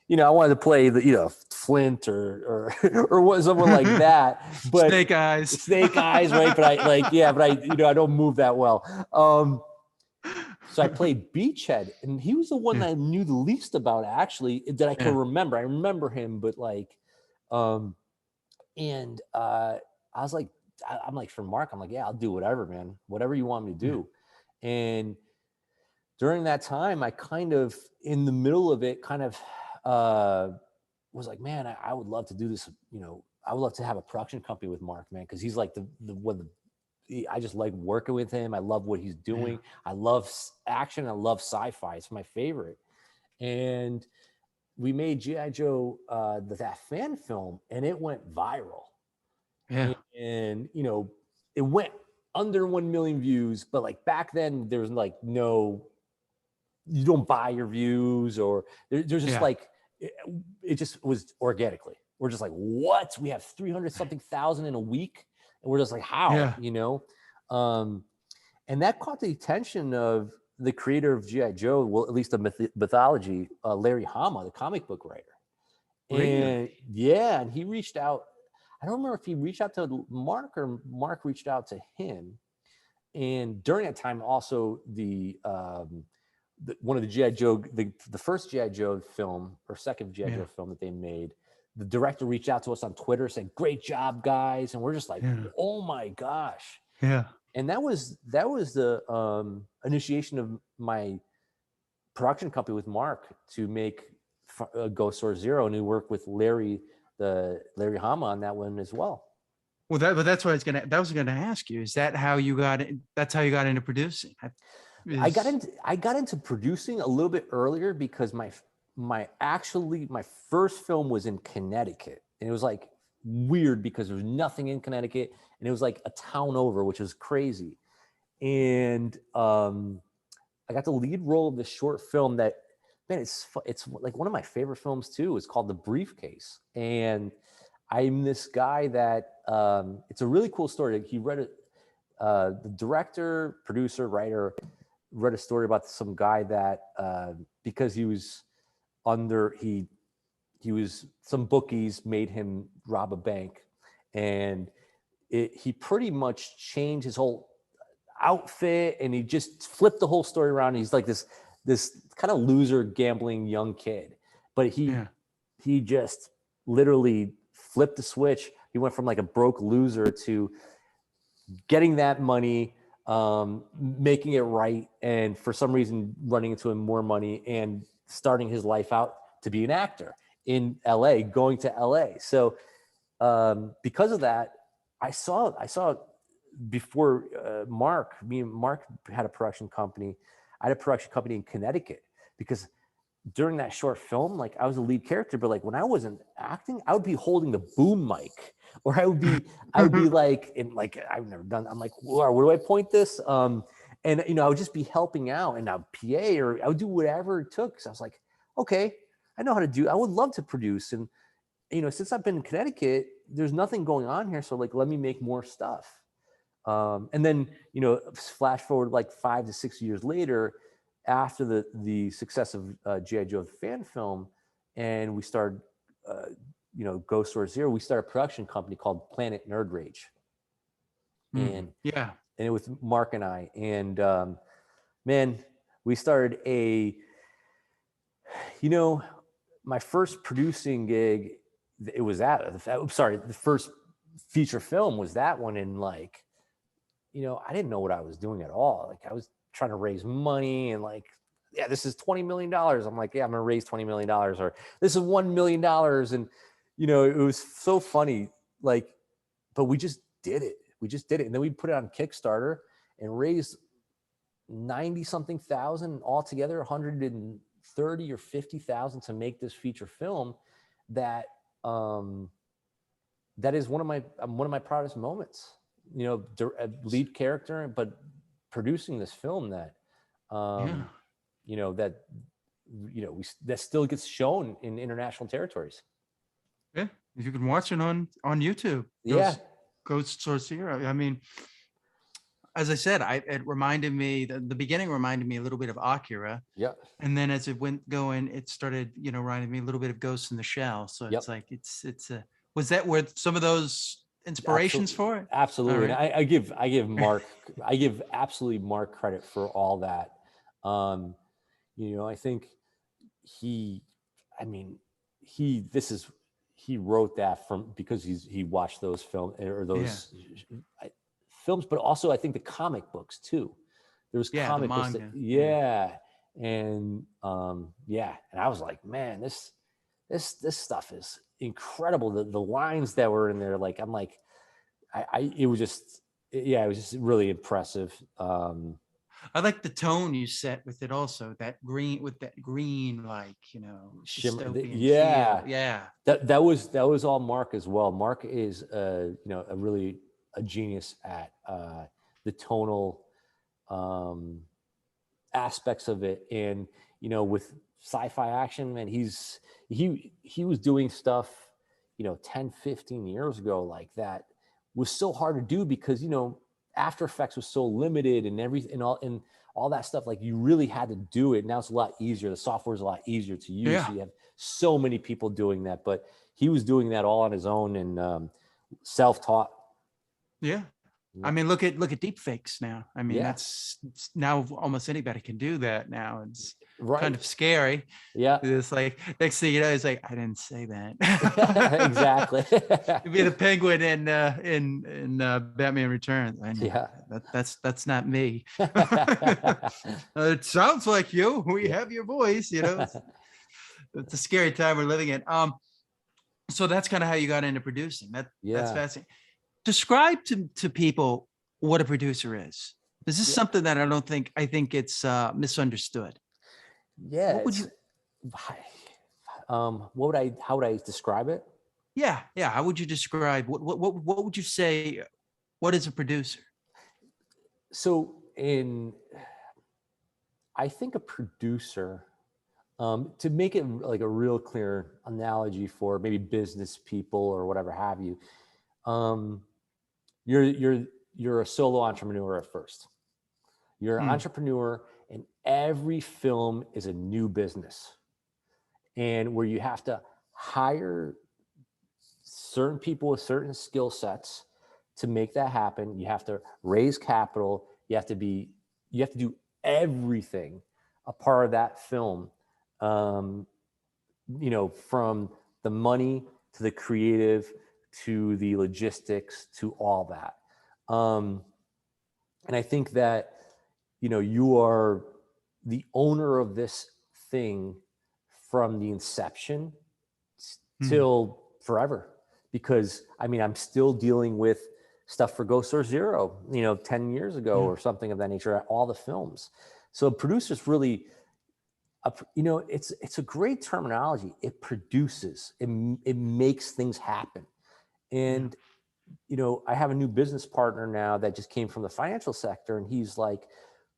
you know, I wanted to play the, you know, Flint or what, someone like that. But Snake Eyes, right? But I, you know, I don't move that well. So I played Beachhead, and he was the one that I knew the least about, actually, that I could remember. I remember him, but like, I was like, I'm like, for Mark, I'm like, yeah, I'll do whatever, man, whatever you want me to do. And during that time, I kind of, in the middle of it, kind of was like, man, I would love to do this. You know, I would love to have a production company with Mark, man, because he's like I just like working with him. I love what he's doing. I love action. I love sci-fi. It's my favorite. And we made G.I. Joe, that fan film, and it went viral. Yeah. And you know, it went under 1 million views, but like back then there was like no, you don't buy your views, or there's just like, it just was organically. We're just like, what? We have 300 something thousand in a week. And we're just like, how, you know? And that caught the attention of the creator of G.I. Joe, well, at least the mythology, Larry Hama, the comic book writer. And and he reached out. I don't remember if he reached out to Mark or Mark reached out to him. And during that time, also one of the G.I. Joe, the first G.I. Joe film, or second G.I. Joe film that they made, the director reached out to us on Twitter saying, "Great job, guys." And we're just like, oh my gosh. Yeah. And that was the initiation of my production company with Mark to make Ghost Source Zero. And we worked with Larry Hama on that one as well. Well, that's what I was gonna ask you. Is that how you got it? That's how you got into producing? I got into producing a little bit earlier, because my first film was in Connecticut, and it was like weird because there was nothing in Connecticut, and it was like a town over, which was crazy. And I got the lead role of this short film that, man, it's like one of my favorite films too. It's called The Briefcase, and I'm this guy that it's a really cool story. He read it. The director, producer, writer read a story about some guy that because he was some bookies made him rob a bank, and he pretty much changed his whole outfit, and he just flipped the whole story around. He's like this kind of loser gambling young kid, but he just literally flipped the switch. He went from like a broke loser to getting that money, making it right, and for some reason running into him more money and starting his life out to be an actor in LA, going to LA. So because of that, I saw before me and Mark had a production company. I had a production company in Connecticut, because during that short film, like, I was a lead character, but like when I wasn't acting, I would be holding the boom mic, or I would be like, in like, I've never done, I'm like, where do I point this? And you know, I would just be helping out, and I'd PA, or I would do whatever it took. So I was like, okay, I know how to do, I would love to produce. And, you know, since I've been in Connecticut, there's nothing going on here. So like, let me make more stuff. And then, you know, flash forward like 5 to 6 years later, after the success of G.I. Joe fan film, and we started, you know, Ghost Source Zero, we started a production company called Planet Nerd Rage. And it was Mark and I, and man, we started you know, my first producing gig, it was the first feature film was that one. And like, you know, I didn't know what I was doing at all. Like, I was trying to raise money, and like, yeah, this is $20 million. I'm like, yeah, I'm gonna raise $20 million, or this is $1 million. And, you know, it was so funny, like, but we just did it. And then we put it on Kickstarter and raised 90 something thousand altogether, 130 or 50,000 to make this feature film that, that is one of my proudest moments, you know, lead character, but producing this film that, you know, that, you know, that still gets shown in international territories. Yeah, you can watch it on YouTube. Ghost Source Zero. I mean, as I said, it reminded me, the beginning reminded me a little bit of Akira. Yeah. And then as it went going, it started, you know, reminding me a little bit of Ghost in the Shell. So it's like, was that where some of those inspirations for it? Absolutely. Right. And I give Mark, I give absolutely Mark credit for all that. I think he, I mean, he wrote that because he watched those Yeah. films, but also I think the comic books too. There was Yeah. The comic books manga. Yeah. yeah. And and I was like, man, this stuff is incredible. The lines that were in there, like, I'm like, it was just, yeah, it was just really impressive. I like the tone you set with it also, that green, like, dystopian feel. Yeah, Yeah. that was all Mark as well. Mark is a genius at the tonal um, aspects of it. And with sci-fi action, man, he was doing stuff 10, 15 years ago, like, that was so hard to do because After Effects was so limited, and all that stuff, like, you really had to do it. Now it's a lot easier. The software is a lot easier to use, Yeah. so you have so many people doing that. But he was doing that all on his own, and self-taught. Yeah. I Yeah, mean, look at deep fakes now. I mean, yeah, it's now almost anybody can do that now. It's kind right, of scary. yeah. It's like, next thing you know, it's like, I didn't say that. Exactly. It'd be the penguin in Batman Returns. I know Yeah. that's not me. It sounds like you. We Yeah. have your voice. It's a scary time we're living in. So that's kind of how you got into producing. That's Yeah. fascinating. Describe to people what a producer is. This is Yeah. something that I think it's misunderstood. Yeah. What would you? How would I describe it? Yeah. How would you describe what would you say? What is a producer? So I think a producer, to make it like a real clear analogy for maybe business people or whatever have you, um, you're a solo entrepreneur at first. You're an Mm, entrepreneur, and every film is a new business, and where you have to hire certain people with certain skill sets to make that happen. You have to raise capital. You have to do everything a part of that film. Um, from the money to the creative to the logistics to all that. And I think that, you are the owner of this thing from the inception mm, till forever. Because I'm still dealing with stuff for Ghost or Zero, 10 years ago yeah. or something of that nature, all the films. So producers really, it's a great terminology. It produces, it makes things happen. Yeah. And, I have a new business partner now that just came from the financial sector. And he's like,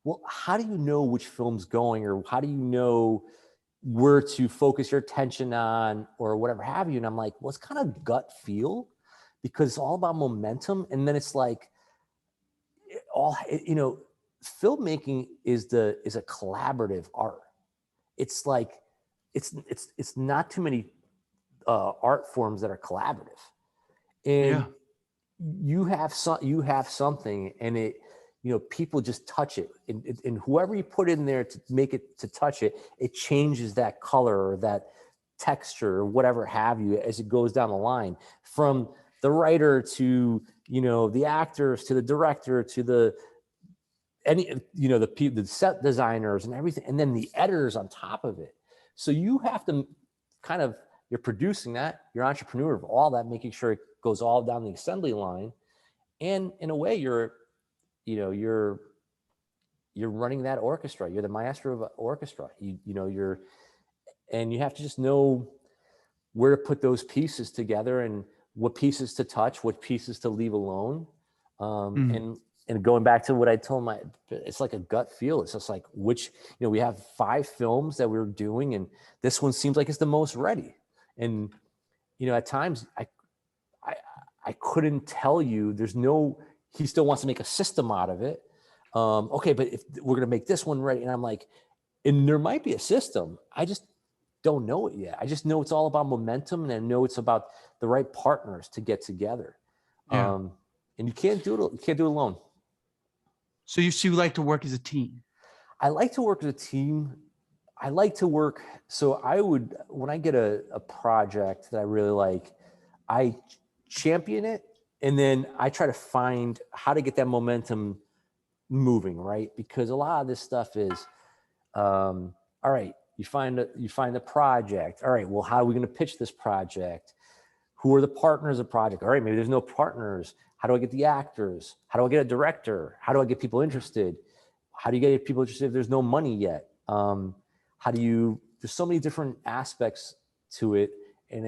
well, how do you know which film's going, or how do you know where to focus your attention on, or whatever have you? And I'm like, well, it's kind of gut feel, because it's all about momentum. And then it's like, filmmaking is a collaborative art. It's like, it's not too many art forms that are collaborative. And Yeah. you have something, and people just touch it, and whoever you put in there to make it to touch it, it changes that color or that texture or whatever have you as it goes down the line, from the writer to the actors to the director to the the set designers and everything, and then the editors on top of it. So you have to kind of, you're producing that, you're entrepreneur of all that, making sure it goes all down the assembly line. And in a way, you're running that orchestra. You're the maestro of an orchestra. And you have to just know where to put those pieces together, and what pieces to touch, what pieces to leave alone. Mm, And going back to what I told it's like a gut feel. It's just like, we have 5 films that we're doing, and this one seems like it's the most ready. And, at times I couldn't tell you, he still wants to make a system out of it. Okay, but if we're going to make this one ready, and I'm like, and there might be a system, I just don't know it yet. I just know it's all about momentum, and I know it's about the right partners to get together. yeah. And you can't do it alone. So you like to work as a team. I like to work as a team. I like to work. So when I get a project that I really like, I champion it. And then I try to find how to get that momentum moving, right? Because a lot of this stuff is, all right, you find the project. All right, well, how are we going to pitch this project? Who are the partners of the project? All right, maybe there's no partners. How do I get the actors? How do I get a director? How do I get people interested? How do you get people interested if there's no money yet? There's so many different aspects to it. And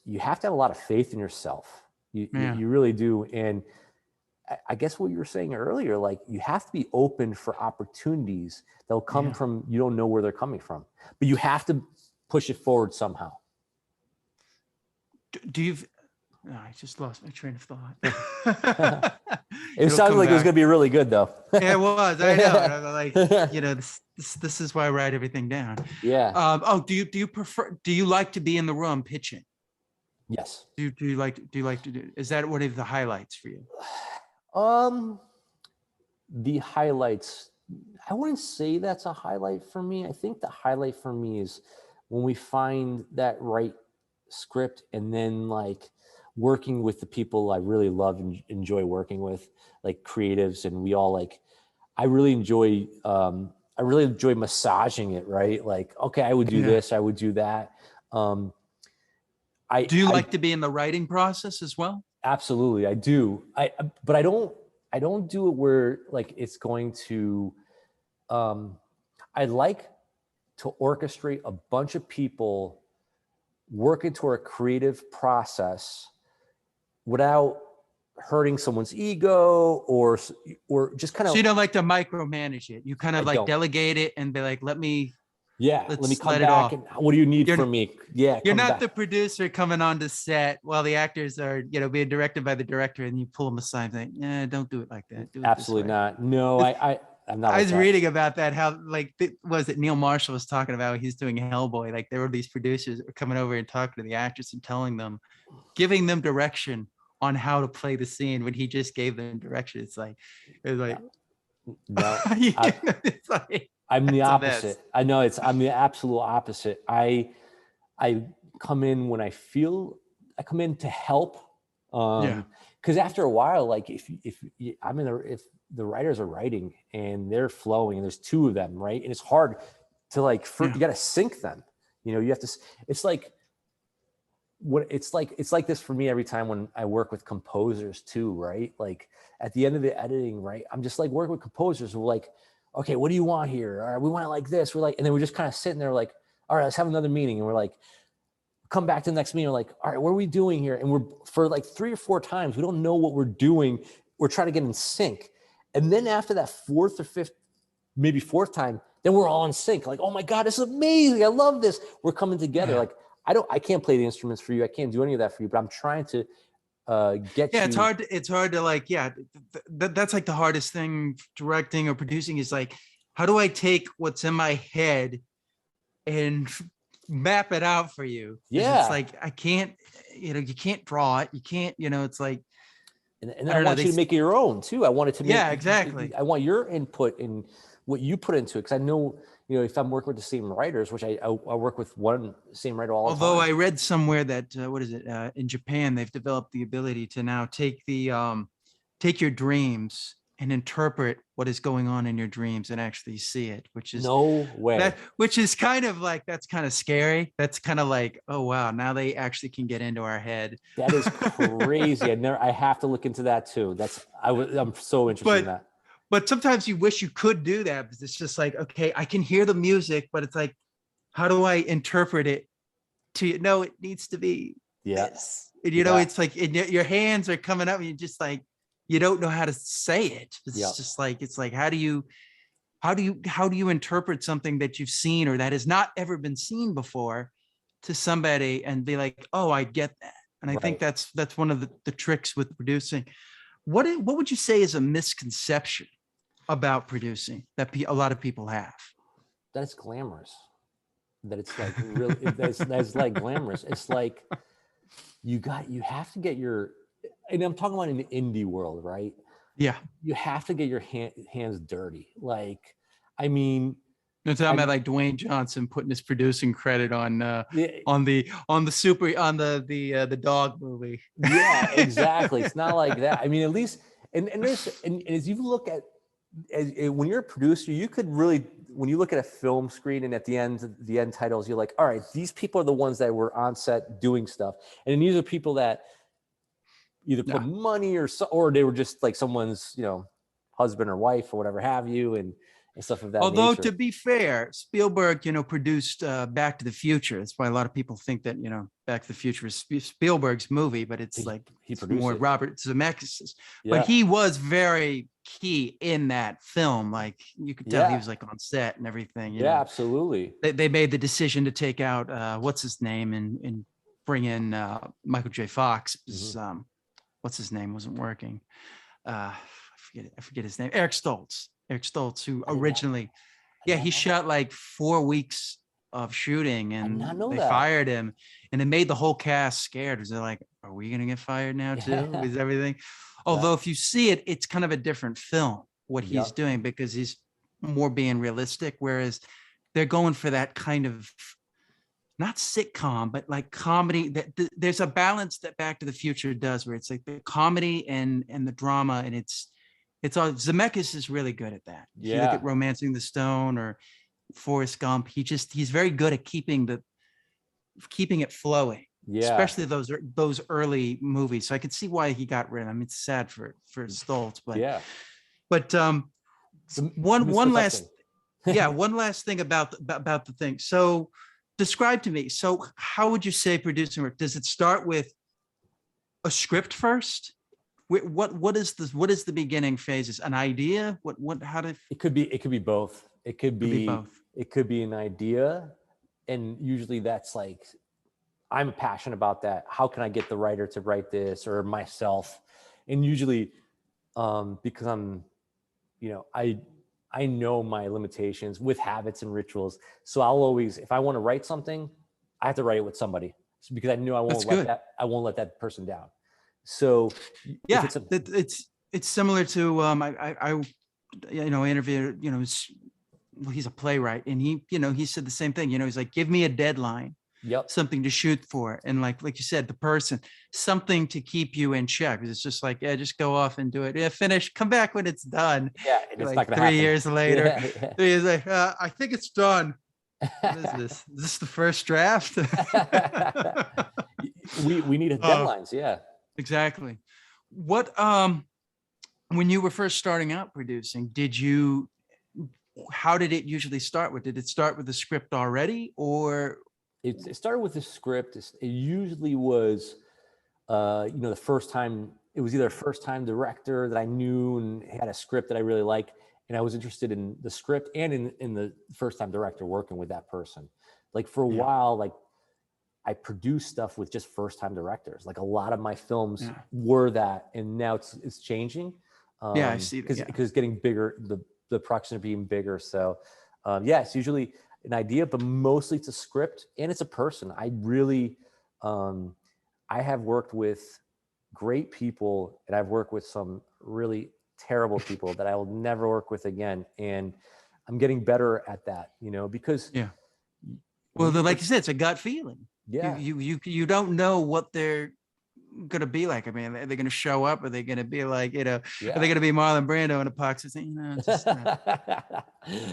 you have to have a lot of faith in yourself. You really do. And I guess what you were saying earlier, like you have to be open for opportunities that'll come from, you don't know where they're coming from, but you have to push it forward somehow. I just lost my train of thought. It sounded like it was going to be really good though. Yeah, it was. I know. Like, this is why I write everything down. Yeah. Do you like to be in the room pitching? Yes. Do you like to do, is that one of the highlights for you? The highlights, I wouldn't say that's a highlight for me. I think the highlight for me is when we find that right script, and then like working with the people I really love and enjoy working with, like creatives, and we all like, I really enjoy massaging it, right? Like, okay, I would do this, I would do that. Do you like to be in the writing process as well? Absolutely, I do. But I don't do it where like it's going to, I'd like to orchestrate a bunch of people working toward a creative process without hurting someone's ego or just kind of. So you don't like to micromanage it. You kind of like delegate it and be like, let me come back. And what do you need from me? Yeah. You're not the producer coming on to set while the actors are, being directed by the director, and you pull them aside and say, don't do it like that. Do it Absolutely not. No, I'm not. I was reading about that, how like, was it Neil Marshall was talking about, he's doing Hellboy. Like there were these producers coming over and talking to the actors and giving them direction on how to play the scene when he just gave them direction. It was like, no, I'm the opposite. I know I'm the absolute opposite. I come in when I come in to help. Because after a while, like if the writers are writing and they're flowing and there's two of them, right? And it's hard to like, you got to sync them. You have to, it's like this for me every time when I work with composers too, right? Like at the end of the editing, right? I'm just like working with composers who are like, okay, what do you want here? All right, we want it like this. We're like, and then we're just kind of sitting there like, all right, let's have another meeting. And we're like, come back to the next meeting. We're like, all right, what are we doing here? And we're for like 3 or 4 times, we don't know what we're doing. We're trying to get in sync. And then after that 4th or 5th, maybe 4th time, then we're all in sync. Like, oh my God, this is amazing. I love this. We're coming together. Like, I can't play the instruments for you. I can't do any of that for you, but I'm trying to get you. It's hard to like, that's like the hardest thing directing or producing is like, how do I take what's in my head and map it out for you? It's like, I can't, you can't draw it. You can't, it's like, and I want you to make it your own too. I want it to make, exactly. I want your input in what you put into it. Cause I know, if I'm working with the same writers, which I work with one same writer all the time. Although I read somewhere that, in Japan, they've developed the ability to now take your dreams and interpret what is going on in your dreams and actually see it, which is no way. Which is kind of like, that's kind of scary. That's kind of like, oh wow, now they actually can get into our head. That is crazy. I have to look into that too. I'm so interested in that. But sometimes you wish you could do that, because it's just like, okay, I can hear the music, but it's like, how do I interpret it to know it needs to be this? And it's like your hands are coming up and you're just like, you don't know how to say it. It's just like, how do you interpret something that you've seen or that has not ever been seen before to somebody and be like, oh, I get that. And I think that's one of the tricks with producing. What would you say is a misconception about producing that a lot of people have? That it's glamorous. That it's like really, that's like glamorous. It's like you have to get your, and I'm talking about in the indie world, right? Yeah. You have to get your hands dirty. Like, I mean, No, talking about like Dwayne Johnson putting his producing credit on yeah, the dog movie. yeah, exactly. It's not like that. I mean, at least, and as you look at, when you're a producer, you could really, when you look at a film screen and at the end titles, you're like, all right, these people are the ones that were on set doing stuff, and then these are people that either put money or they were just like someone's, husband or wife or whatever have you, and stuff of that Although, nature. to be fair, Spielberg, produced Back to the Future. That's why a lot of people think that, Back to the Future is Spielberg's movie, but it's He more it. Robert Zemeckis. Yeah. But he was very key in that film. Like, you could tell he was like on set and everything. Yeah, absolutely. They made the decision to take out what's his name and bring in Michael J. Fox. Because, what's his name wasn't working. I forget his name. Eric Stoltz, who originally, he shot like 4 weeks of shooting, and they fired him, and it made the whole cast scared. Because they're like, "Are we gonna get fired now too? Is everything?" Although if you see it, it's kind of a different film what he's doing, because he's more being realistic, whereas they're going for that kind of not sitcom, but like comedy. That there's a balance that Back to the Future does, where it's like the comedy and the drama, and it's all. Zemeckis is really good at that. If you look at Romancing the Stone or Forrest Gump, he's very good at keeping it flowing. Especially those early movies. So I could see why he got rid of him. It's sad for Stoltz, but one last thing about the thing. So describe to me. So how would you say producing work? Does it start with a script first? What is the beginning phases? An idea? It could be both. It could be both. It could be an idea, and usually that's like, I'm passionate about that. How can I get the writer to write this, or myself? And usually, because I'm, I know my limitations with habits and rituals. So I'll always, if I want to write something, I have to write it with somebody, because I know I won't let that person down. So it's similar to I interviewed, he's a playwright, and he said the same thing. He's like, give me a deadline, something to shoot for, and like you said, the person, something to keep you in check. It's just like, just go off and do it. Finish, come back when it's done. And it's like not gonna 3 years later. 3 years like, I think it's done. What is this? Is this the first draft? we need deadlines. Exactly. What when you were first starting out producing, how did it usually start with? Did it start with the script already, or it started with the script? It usually was the first time. It was either a first time director that I knew and had a script that I really liked, and I was interested in the script and in the first time director, working with that person. Like, for a while, like, I produced stuff with just first time directors. Like, a lot of my films were that, and now it's changing. I see that. Because getting bigger, the production being bigger. So it's usually an idea, but mostly it's a script and it's a person. I really, I have worked with great people, and I've worked with some really terrible people that I will never work with again. And I'm getting better at that, because well, like you said, it's a gut feeling. You don't know what they're gonna be like. I mean, are they gonna show up? Are they gonna be like, are they gonna be Marlon Brando in a box?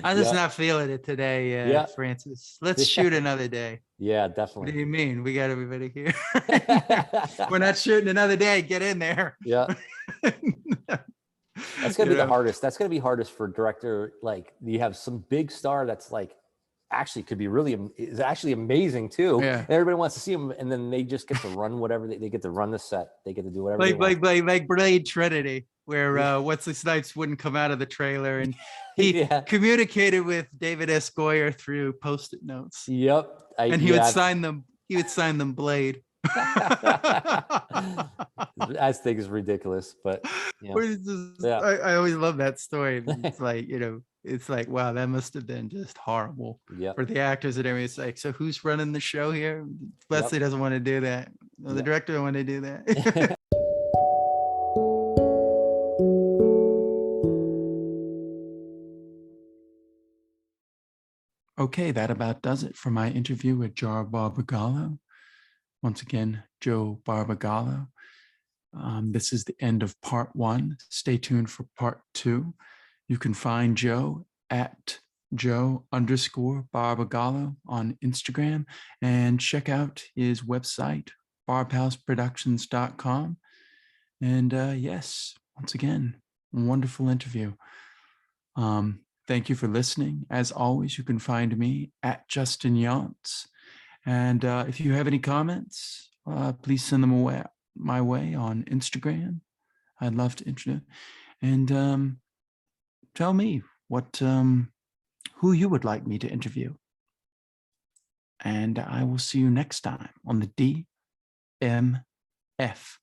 I'm just not feeling it today, Francis. Let's shoot another day. Yeah, definitely. What do you mean? We got everybody here. We're not shooting another day. Get in there. Yeah. That's gonna be the hardest. That's gonna be hardest for director. Like, you have some big star that's like, actually could be is actually amazing too. And everybody wants to see them, and then they just get to run whatever they get to run the set. They get to do whatever they want. Like Blade Trinity, where Wesley Snipes wouldn't come out of the trailer, and he communicated with David S. Goyer through Post-it notes. Yep. And he would sign them. He would sign them Blade. I think is ridiculous, but I always love that story. It's like, it's like, wow, that must have been just horrible for the actors and everything. It's like, so who's running the show here? Wesley doesn't want to do that. No, the director don't want to do that. Okay, that about does it for my interview with Joe Barbagallo. Once again, Joe Barbagallo. This is the end of part 1. Stay tuned for part 2. You can find Joe at Joe_Barbagallo on Instagram and check out his website, barbhouseproductions.com. And yes, once again, wonderful interview. Thank you for listening. As always, you can find me at Justin Yance. And if you have any comments, please send them my way on Instagram. I'd love to introduce. And tell me who you would like me to interview. And I will see you next time on the DMF.